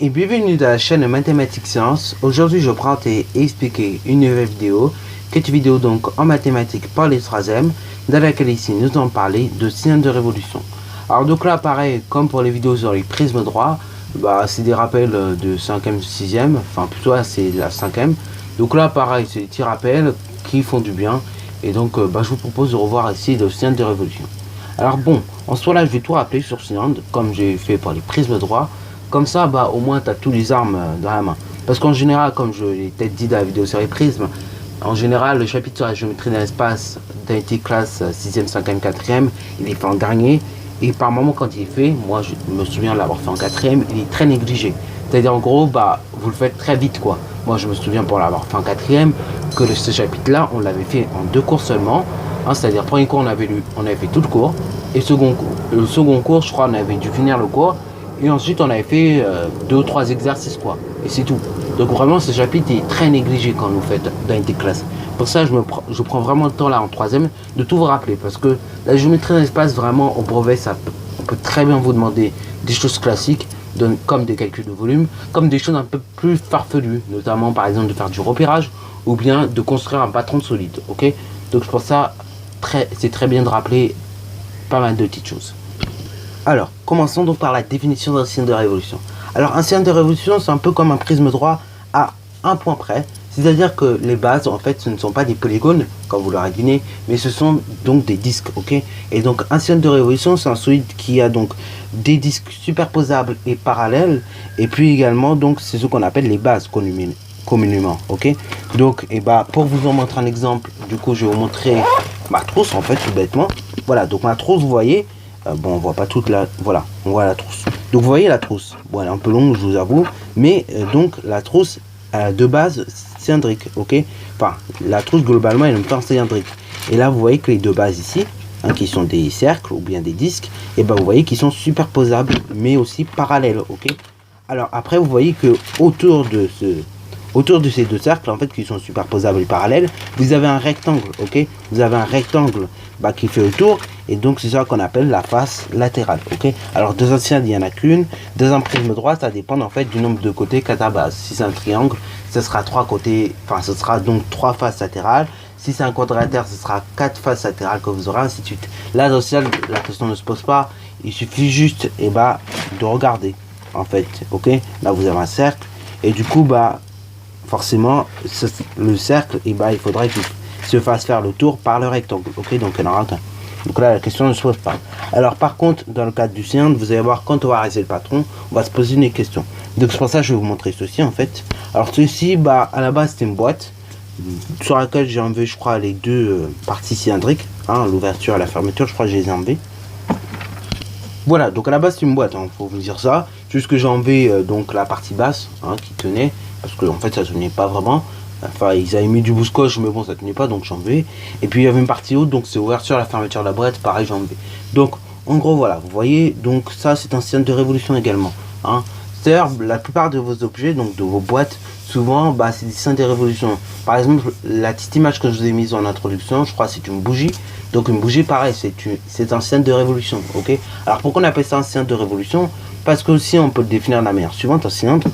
et bienvenue dans la chaîne Mathématiques Sciences. Aujourd'hui, je prends et expliquer une nouvelle vidéo, qui est une vidéo donc en mathématiques par les 3e, dans laquelle ici nous allons parler de signes de révolution. Alors donc là, pareil, comme pour les vidéos sur les prismes droits, c'est des rappels de 5e, 6e, enfin plutôt c'est la 5e. Donc là, pareil, c'est des petits rappels qui font du bien. Et donc, je vous propose de revoir ici le signe de révolution. Alors bon, en soi là, je vais tout rappeler sur cylindre, comme j'ai fait pour les prismes droits. Comme ça, au moins, tu as tous les armes dans la main. Parce qu'en général, comme je l'ai peut-être dit dans la vidéo sur les prismes, en général, le chapitre sur la géométrie de l'espace d'unité classe 6e, 5e, 4e, il est fait en dernier. Et par moment, quand il est fait, moi je me souviens de l'avoir fait en 4e, il est très négligé. C'est-à-dire, en gros, vous le faites très vite, quoi. Moi, je me souviens pour l'avoir fait en 4e, que ce chapitre-là, on l'avait fait en 2 cours seulement. C'est-à-dire, premier cours, on avait fait tout le cours. Et le second cours, je crois, on avait dû finir le cours. Et ensuite, on avait fait 2 ou 3 exercices, quoi. Et c'est tout. Donc, vraiment, ce chapitre est très négligé quand vous faites dans une classe. Pour ça, je prends vraiment le temps, là, en 3e, de tout vous rappeler. Parce que la géométrie de l'espace, vraiment, au brevet, on peut très bien vous demander des choses classiques, comme des calculs de volume, comme des choses un peu plus farfelues. Notamment, par exemple, de faire du repérage, ou bien de construire un patron solide, ok? Donc, pour ça, c'est très bien de rappeler pas mal de petites choses. Alors, commençons donc par la définition d'un signe de révolution. Alors, un signe de révolution, c'est un peu comme un prisme droit à un point près. C'est-à-dire que les bases, en fait, ce ne sont pas des polygones, comme vous l'aurez deviné, mais ce sont donc des disques, ok? Et donc, un signe de révolution, c'est un solide qui a donc des disques superposables et parallèles, et puis également, donc, c'est ce qu'on appelle les bases communément, ok? Donc, pour vous en montrer un exemple, du coup, je vais vous montrer ma trousse, en fait, tout bêtement. Voilà, donc ma trousse, vous voyez, on voit pas toute la... Voilà, on voit la trousse. Donc, vous voyez la trousse. Bon, elle est un peu longue, je vous avoue. Mais, donc, la trousse, de base, cylindrique, ok? Enfin, la trousse, globalement, elle est en même temps cylindrique. Et là, vous voyez que les deux bases ici, qui sont des cercles ou bien des disques, et vous voyez qu'ils sont superposables, mais aussi parallèles, ok? Alors, après, vous voyez que autour de ces deux cercles, en fait, qui sont superposables et parallèles, vous avez un rectangle, ok? Vous avez un rectangle qui fait le tour, et donc c'est ça qu'on appelle la face latérale, ok? Alors, dans un cylindre, il n'y en a qu'une. Dans un prisme droit, ça dépend en fait du nombre de côtés qu'a ta base. Si c'est un triangle, ce sera 3 côtés, enfin, ce sera donc 3 faces latérales. Si c'est un quadrilatère, ce sera 4 faces latérales que vous aurez, ainsi de suite. Là, dans le cylindre, la question ne se pose pas. Il suffit juste, de regarder, en fait, ok? Là, vous avez un cercle, et du coup, forcément, le cercle, il faudrait qu'il se fasse faire le tour par le rectangle, ok? Donc il y en aura qu'un. Donc là, la question ne se pose pas. Alors par contre, dans le cadre du cylindre, vous allez voir, quand on va réaliser le patron, on va se poser une question. Donc c'est pour ça que je vais vous montrer ceci, en fait. Alors ceci, à la base, c'était une boîte sur laquelle j'ai enlevé, je crois, les deux parties cylindriques, l'ouverture et la fermeture, je crois que je les ai enlevées. Voilà, donc à la base, c'est une boîte, faut vous dire ça. Juste que j'ai enlevé donc la partie basse, qui tenait, parce que en fait, ça tenait pas vraiment. Enfin, ils avaient mis du bouscoche, mais bon, ça tenait pas, donc j'ai enlevé. Et puis il y avait une partie haute, donc c'est ouverture, la fermeture de la boîte, pareil, j'ai enlevé. Donc, en gros, voilà, vous voyez, donc ça, c'est un signe de révolution également. C'est-à-dire, la plupart de vos objets, donc de vos boîtes, souvent, c'est des signes de révolution. Par exemple, la petite image que je vous ai mise en introduction, je crois que c'est une bougie. Donc une bougie, pareil, c'est un signe de révolution, ok? Alors pourquoi on appelle ça un signe de révolution? Parce que aussi, on peut le définir de la manière suivante, un cylindre.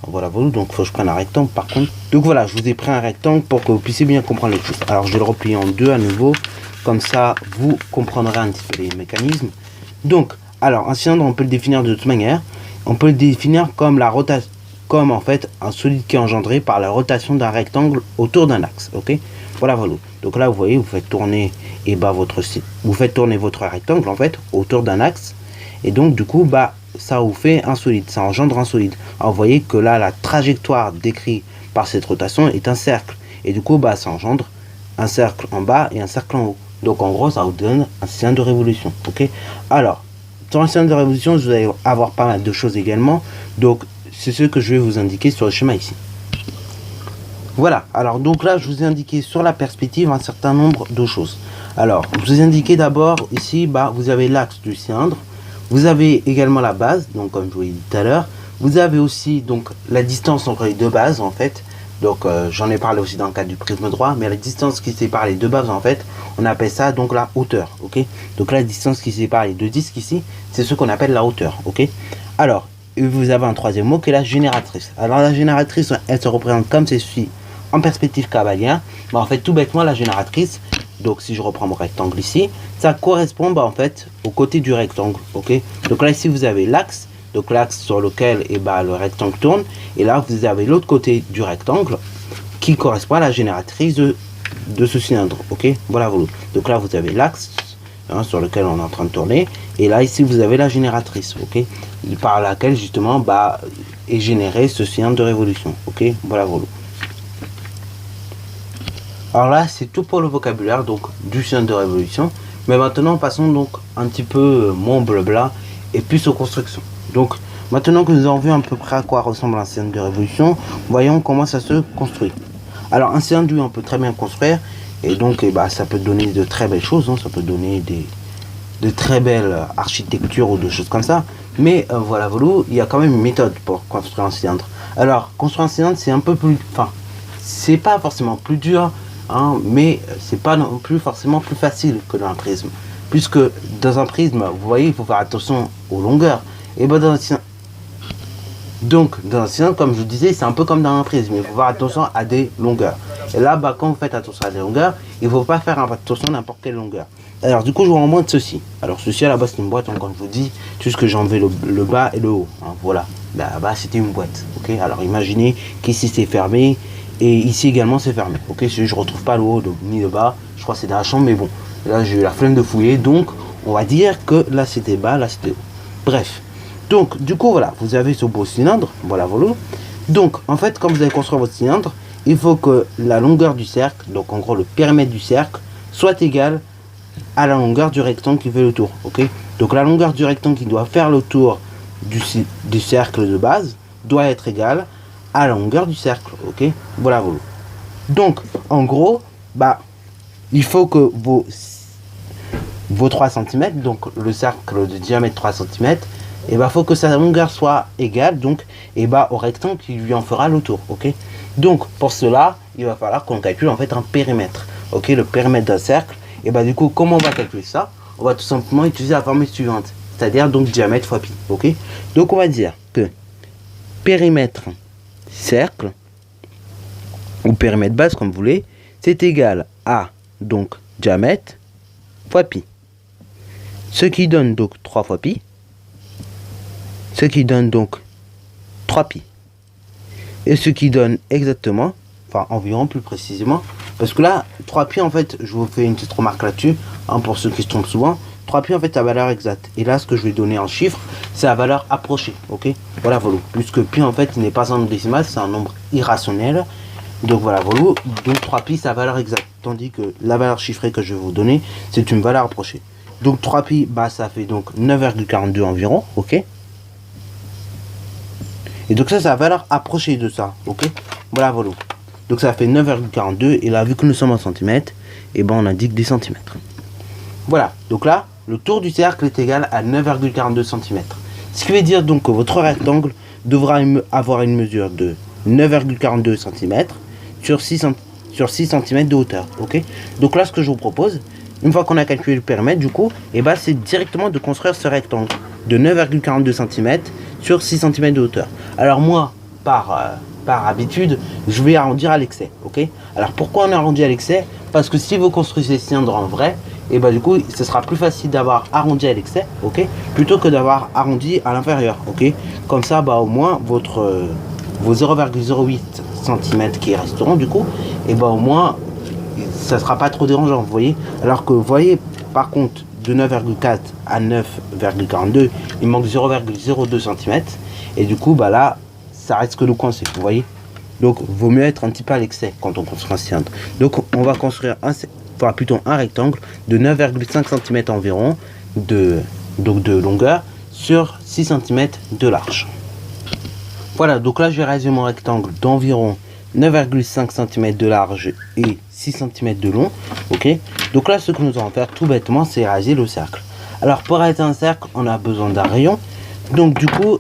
Voilà, donc il faut que je prenne un rectangle par contre. Donc voilà, je vous ai pris un rectangle pour que vous puissiez bien comprendre les choses. Alors je vais le replier en deux à nouveau, comme ça vous comprendrez un petit peu les mécanismes. Donc, alors un cylindre, on peut le définir de toute manière. On peut le définir comme la rotation, comme en fait un solide qui est engendré par la rotation d'un rectangle autour d'un axe, ok? Voilà. Donc là, vous voyez, vous faites tourner votre rectangle en fait autour d'un axe, et donc du coup, ça vous fait un solide, ça engendre un solide. Alors vous voyez que là, la trajectoire décrite par cette rotation est un cercle, et du coup, ça engendre un cercle en bas et un cercle en haut. Donc en gros, ça vous donne un signe de révolution, ok? Alors, dans le signe de révolution, vous allez avoir pas mal de choses également. Donc, c'est ce que je vais vous indiquer sur le schéma ici. Voilà, alors donc là, je vous ai indiqué sur la perspective un certain nombre de choses. Alors, je vous ai indiqué d'abord ici, vous avez l'axe du cylindre. Vous avez également la base, donc comme je vous l'ai dit tout à l'heure. Vous avez aussi donc la distance entre les deux bases, en fait. Donc, j'en ai parlé aussi dans le cadre du prisme droit, mais la distance qui sépare les deux bases, en fait, on appelle ça donc la hauteur, ok? Donc la distance qui sépare les deux disques ici, c'est ce qu'on appelle la hauteur, ok? Alors, et vous avez un troisième mot qui est la génératrice. Alors la génératrice, elle se représente comme ceci en perspective cavalière. Bah, en fait, tout bêtement, la génératrice, donc si je reprends mon rectangle ici, ça correspond bah, en fait au côté du rectangle. Ok, donc là ici vous avez l'axe, donc l'axe sur lequel bah, le rectangle tourne, et là vous avez l'autre côté du rectangle qui correspond à la génératrice de ce cylindre. Ok, voilà. Donc là vous avez l'axe sur lequel on est en train de tourner, et là ici vous avez la génératrice, ok, par laquelle justement bah, est généré ce cylindre de révolution. Ok, voilà. Alors là c'est tout pour le vocabulaire donc du cylindre de révolution, mais maintenant passons donc un petit peu moins blabla et plus aux constructions. Donc maintenant que nous avons vu à peu près à quoi ressemble un cylindre de révolution, voyons comment ça se construit. Alors un cylindre, on peut très bien construire, et donc bah, ça peut donner de très belles choses, hein. Ça peut donner de très belles architectures ou de choses comme ça, mais voilà, il y a quand même une méthode pour construire un cylindre. Alors construire un cylindre c'est un peu plus, enfin c'est pas forcément plus dur, hein, mais c'est pas non plus forcément plus facile que dans un prisme, puisque dans un prisme, vous voyez, il faut faire attention aux longueurs, et bah dans un cylindre, comme je vous disais, c'est un peu comme dans un prisme, il faut faire attention à des longueurs. Et là, bah, quand vous faites attention à des longueurs, il ne faut pas faire attention à n'importe quelle longueur. Alors du coup, je vous remonte ceci. Alors ceci à la base c'est une boîte, hein, comme je vous dis, juste que j'ai enlevé le bas et le haut. Hein, voilà, là-bas c'était une boîte. Ok, alors imaginez qu'ici c'est fermé et ici également c'est fermé. Ok, je retrouve pas le haut ni le bas. Je crois que c'est dans la chambre, mais bon, là j'ai eu la flemme de fouiller, donc on va dire que là c'était bas, là c'était haut. Bref. Donc, du coup, voilà, vous avez ce beau cylindre, voilà. Donc, en fait, quand vous allez construire votre cylindre, il faut que la longueur du cercle, donc en gros le périmètre du cercle, soit égal à la longueur du rectangle qui fait le tour, ok. Donc, la longueur du rectangle qui doit faire le tour du cercle de base doit être égale à la longueur du cercle, ok. Voilà. Donc, en gros, bah, il faut que vos 3 cm, donc le cercle de diamètre 3 cm, et bah faut que sa longueur soit égale donc et bah au rectangle qui lui en fera le tour. Ok, donc pour cela il va falloir qu'on calcule en fait un périmètre. Ok, le périmètre d'un cercle. Et bah du coup comment on va calculer ça? On va tout simplement utiliser la formule suivante, c'est-à-dire donc diamètre fois pi. Ok, donc on va dire que périmètre cercle ou périmètre base comme vous voulez, c'est égal à donc diamètre fois pi, ce qui donne donc 3 fois pi, ce qui donne donc 3pi. Et ce qui donne exactement, enfin environ plus précisément, parce que là, 3pi en fait, je vous fais une petite remarque là-dessus, hein, pour ceux qui se trompent souvent, 3pi en fait, c'est la valeur exacte. Et là, ce que je vais donner en chiffres, c'est la valeur approchée, ok. Voilà, puisque pi en fait, il n'est pas un nombre décimal, c'est un nombre irrationnel. Donc voilà, donc 3pi, c'est la valeur exacte. Tandis que la valeur chiffrée que je vais vous donner, c'est une valeur approchée. Donc 3pi, bah ça fait donc 9,42 environ, ok. Et donc ça, c'est la valeur approchée de ça, ok. Voilà. Donc ça fait 9,42 et là, vu que nous sommes en centimètres, et ben on indique des centimètres. Voilà, donc là, le tour du cercle est égal à 9,42 cm. Ce qui veut dire donc que votre rectangle devra avoir une mesure de 9,42 cm sur 6 cm de hauteur, ok. Donc là, ce que je vous propose, une fois qu'on a calculé le périmètre, du coup, et ben c'est directement de construire ce rectangle de 9,42 cm sur 6 cm de hauteur. Alors moi, par habitude, je vais arrondir à l'excès, ok. Alors pourquoi on arrondit à l'excès? Parce que si vous construisez ce cylindre en vrai, et bah du coup, ce sera plus facile d'avoir arrondi à l'excès, ok, plutôt que d'avoir arrondi à l'inférieur, ok. Comme ça, bah au moins vos 0,08 cm qui resteront du coup, et bah au moins ça sera pas trop dérangeant, vous voyez. Alors que vous voyez, par contre, de 9,4 à 9,42, il manque 0,02 cm. Et du coup, bah là, ça risque de coincer, vous voyez. Donc, vaut mieux être un petit peu à l'excès quand on construit un cylindre. Donc, on va construire plutôt un rectangle de 9,5 cm environ de longueur sur 6 cm de large. Voilà, donc là, je vais réaliser mon rectangle d'environ 9,5 cm de large et 6 cm de long, ok. Donc là, ce que nous allons faire tout bêtement, c'est réaliser le cercle. Alors pour réaliser un cercle, on a besoin d'un rayon. Donc du coup,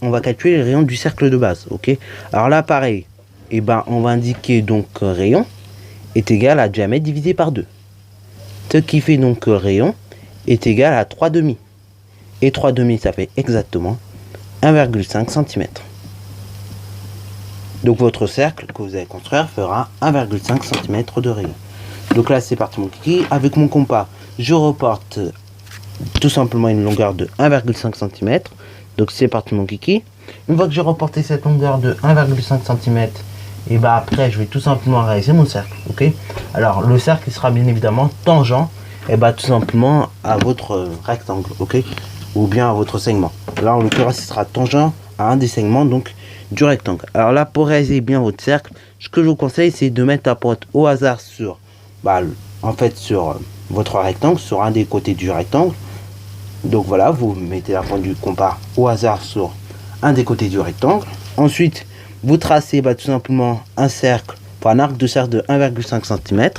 on va calculer le rayon du cercle de base, ok. Alors là, pareil, on va indiquer donc rayon est égal à diamètre divisé par 2. Ce qui fait donc que rayon est égal à 3 demi. Et 3 demi, ça fait exactement 1,5 cm. Donc votre cercle que vous allez construire fera 1,5 cm de rayon. Donc là c'est parti mon kiki. Avec mon compas, je reporte tout simplement une longueur de 1,5 cm. Donc c'est parti mon kiki. Une fois que j'ai reporté cette longueur de 1,5 cm, et bah après je vais tout simplement réaliser mon cercle. Ok. Alors le cercle il sera bien évidemment tangent et bah tout simplement à votre rectangle. Ok. Ou bien à votre segment. Là en l'occurrence il sera tangent à un des segments donc du rectangle. Alors là pour réaliser bien votre cercle, ce que je vous conseille c'est de mettre la pointe au hasard sur sur votre rectangle, sur un des côtés du rectangle. Donc voilà, vous mettez la pointe du compas au hasard sur un des côtés du rectangle. Ensuite vous tracez tout simplement un cercle, un arc de cercle de 1,5 cm.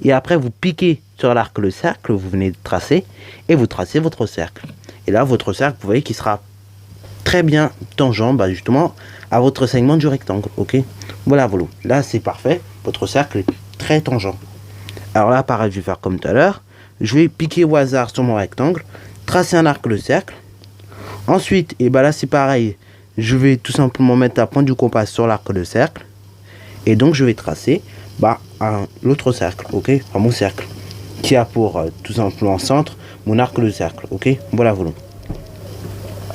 Et après vous piquez sur l'arc le cercle que vous venez de tracer et vous tracez votre cercle. Et là votre cercle vous voyez qu'il sera très bien tangent justement à votre segment du rectangle. Ok, voilà, là c'est parfait, votre cercle est très tangent. Alors là pareil, je vais faire comme tout à l'heure, je vais piquer au hasard sur mon rectangle, tracer un arc de cercle. Ensuite et là c'est pareil, je vais tout simplement mettre la pointe du compas sur l'arc de cercle et donc je vais tracer l'autre cercle. Ok, mon cercle qui a pour tout simplement centre mon arc de cercle. Ok, voilà.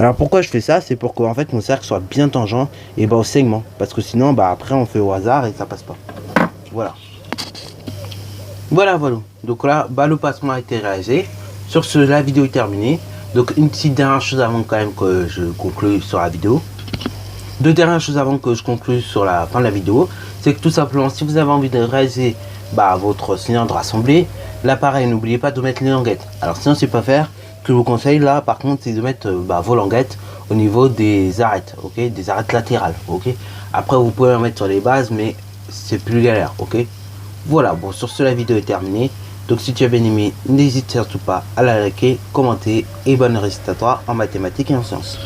Alors pourquoi je fais ça, c'est pour que en fait mon cercle soit bien tangent et au segment, parce que sinon après on fait au hasard et ça passe pas. Voilà. Donc là le passement a été réalisé. Sur ce, la vidéo est terminée. Donc une petite dernière chose avant quand même que je conclue sur la vidéo. Deux dernières choses avant que je conclue sur la fin de la vidéo, c'est que tout simplement si vous avez envie de réaliser votre cylindre assemblé, là pareil, n'oubliez pas de mettre les languettes. Alors sinon c'est pas faire, ce que je vous conseille là par contre c'est de mettre vos languettes au niveau des arêtes, ok, des arêtes latérales, ok. Après vous pouvez en mettre sur les bases mais c'est plus galère, ok. Voilà, sur ce la vidéo est terminée. Donc si tu as bien aimé, n'hésite surtout pas à la liker, commenter et bonne réussite à toi en mathématiques et en sciences.